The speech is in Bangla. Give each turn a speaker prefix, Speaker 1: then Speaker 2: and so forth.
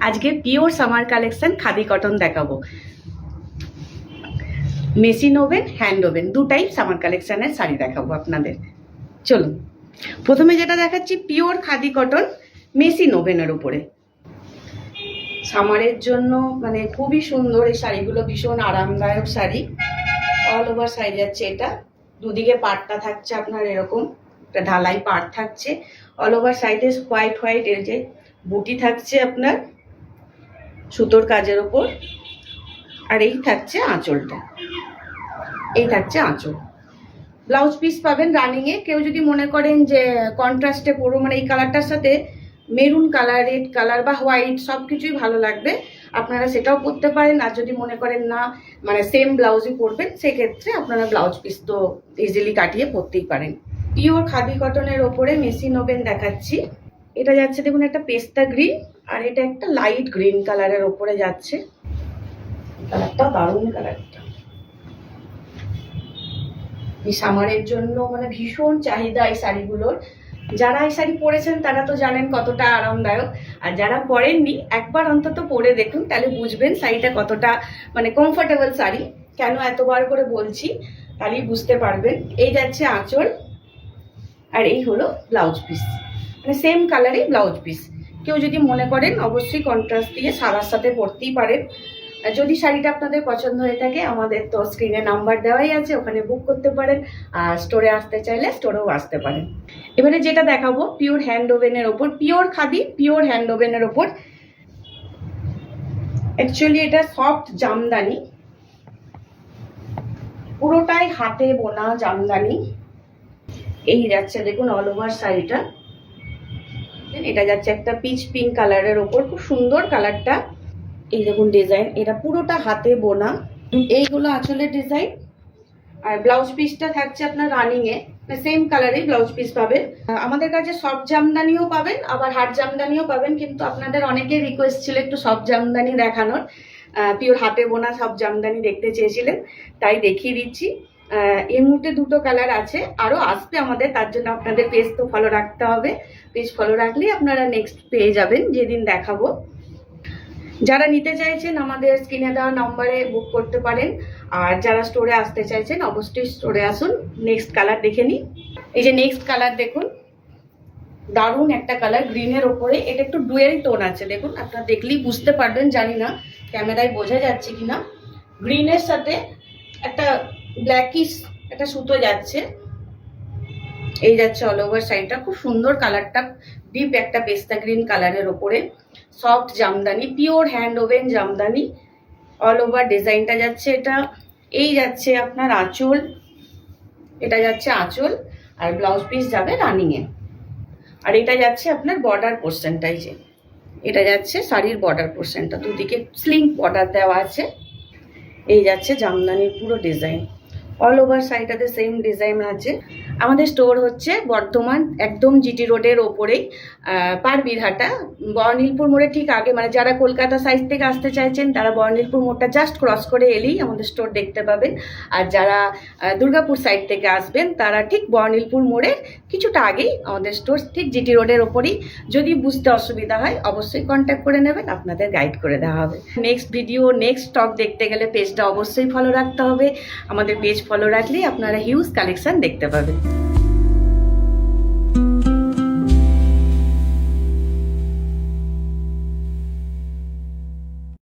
Speaker 1: আজকে pure summer collection khadi cotton দেখাবো। মেশিন ওভেন, হ্যান্ড ওভেন দুটাই সামার কালেকশনের শাড়ি দেখাবো আপনাদের। চলুন, প্রথমে যেটা দেখাচ্ছি পিওর খাদি কটন মেশিন ওভেনের উপরে। সামারের জন্য মানে খুবই সুন্দর এই শাড়িগুলো, ভীষণ আরামদায়ক শাড়ি। অল ওভার শাড়ি যাচ্ছে এটা, দুদিকে পাড়টা থাকছে আপনার এরকম একটা ঢালাই পাড় থাকছে। অল ওভার সাইডে হোয়াইট হোয়াইট এর যে বুটি থাকছে আপনার সুতোর কাজের ওপর। আর এই থাকছে আঁচলটা, এই থাকছে আঁচল। ব্লাউজ পিস পাবেন রানিংয়ে। কেউ যদি মনে করেন যে কন্ট্রাস্টে পরো, মানে এই কালারটার সাথে মেরুন কালার, রেড কালার বা হোয়াইট সব কিছুই ভালো লাগবে, আপনারা সেটাও পরতে পারেন। আর যদি মনে করেন না মানে সেম ব্লাউজই পরবেন, সেক্ষেত্রে আপনারা ব্লাউজ পিস তো ইজিলি কাটিয়ে পরতেই পারেন। পিওর খাদি কটনের ওপরে মেশিন ওভেন দেখাচ্ছি। এটা যাচ্ছে দেখুন একটা পেস্তা গ্রিন, আর এটা একটা লাইট গ্রিন কালারের ওপরে যাচ্ছে। কালারটা দারুণ, কালারটা এই সামারের জন্য মানে ভীষণ চাহিদা এই শাড়িগুলোর। যারা এই শাড়ি পরেছেন তারা তো জানেন কতটা আরামদায়ক, আর যারা পরেননি একবার অন্তত পরে দেখুন, তাহলে বুঝবেন শাড়িটা কতটা মানে কমফোর্টেবল শাড়ি। কেন এতবার করে বলছি তাহলেই বুঝতে পারবেন। এই যাচ্ছে আঁচল, আর এই হলো ব্লাউজ পিস, মানে সেম কালারই ব্লাউজ পিস। কেউ যদি মনে করেন অবশ্যই কন্ট্রাস্ট দিয়ে সাদার সাথে পরতেই পারেন। যদি শাড়িটা আপনাদের পছন্দ হয়ে থাকে, আমাদের তো স্ক্রিনে নাম্বার দেওয়াই আছে, ওখানে বুক করতে পারেন। আর স্টোরে আসতে চাইলে স্টোরেও আসতে পারেন। এবারে যেটা দেখাবো পিওর হ্যান্ড ওভেনের ওপর, পিওর খাদি পিওর হ্যান্ড ওভেনের ওপর। অ্যাকচুয়ালি এটা সফট জামদানি, পুরোটাই হাতে বোনা জামদানি। এই যাচ্ছে দেখুন অল ওভার শাড়িটা। এটা যাচ্ছে একটা পিচ পিঙ্ক কালারের ওপর, খুব সুন্দর কালারটা। এই দেখুন ডিজাইন, এটা পুরোটা হাতে বোনা। এইগুলো আঁচলের ডিজাইন, আর ব্লাউজ পিসটা থাকছে আপনার রানিং এ, সেম কালারেই ব্লাউজ পিস পাবেন। আমাদের কাছে সফট জামদানিও পাবেন, আবার হার্ড জামদানিও পাবেন, কিন্তু আপনাদের অনেকের রিকোয়েস্ট ছিল একটু সফট জামদানি দেখানোর। পিওর হাতে বোনা সফট জামদানি দেখতে চেয়েছিলেন, তাই দেখিয়ে দিচ্ছি। এই মুহূর্তে দুটো কালার আছে, আরও আসবে আমাদের, তার জন্য আপনাদের পেজ তো ফলো রাখতে হবে। পেজ ফলো রাখলেই আপনারা নেক্সট পেয়ে যাবেন যেদিন দেখাবো। যারা নিতে চাইছেন আমাদের স্ক্রিনে দেওয়া নম্বরে বুক করতে পারেন। আর যারা স্টোরে আসতে চাইছেন অবশ্যই স্টোরে আসুন। নেক্সট কালার দেখে নিই। এই যে নেক্সট কালার দেখুন, দারুণ একটা কালার গ্রিনের ওপরে। এটা একটু ডুয়েল টোন আছে, দেখুন আপনারা দেখলেই বুঝতে পারবেন, জানি না ক্যামেরায় বোঝা যাচ্ছে কিনা। গ্রিনের সাথে একটা ব্ল্যাকিশ একটা সুতো যাচ্ছে। এই যাচ্ছে অল ওভার শাড়িটা, খুব সুন্দর কালারটা, ডিপ একটা পেস্তা গ্রিন কালারের ওপরে। Soft Jamdani, pure hand woven Jamdani. All over ডিজাইনটা যাচ্ছে এটা। এই যাচ্ছে আপনার আঁচল, এটা যাচ্ছে আঁচল, আর ব্লাউজ পিস যাবে রানিংয়ে। আর এটা যাচ্ছে আপনার বর্ডার পোর্শনটাই, যে এটা যাচ্ছে শাড়ির বর্ডার পোর্শনটা, দুদিকে স্লিং বর্ডার দেওয়া আছে। এই যাচ্ছে জামদানির পুরো ডিজাইন। অল ওভার শাড়িটাতে সেম ডিজাইন আছে। আমাদের স্টোর হচ্ছে বর্ধমান, একদম জিটি রোডের ওপরেই, পারবিরহাটা, বর্ণিলপুর মোড়ে ঠিক আগে। মানে যারা কলকাতা সাইড থেকে আসতে চাইছেন তারা বর্ণিলপুর মোড়টা জাস্ট ক্রস করে এলেই আমাদের স্টোর দেখতে পাবেন। আর যারা দুর্গাপুর সাইড থেকে আসবেন তারা ঠিক বর্ণিলপুর মোড়ের কিছুটা আগেই আমাদের স্টোর, ঠিক জিটি রোডের ওপরেই। যদি বুঝতে অসুবিধা হয় অবশ্যই কন্ট্যাক্ট করে নেবেন, আপনাদের গাইড করে দেওয়া হবে। নেক্সট ভিডিও, নেক্সট স্টক দেখতে গেলে পেজটা অবশ্যই ফলো রাখতে হবে। আমাদের পেজ ফলো রাখলেই আপনারা হিউজ কালেকশন দেখতে পাবেন।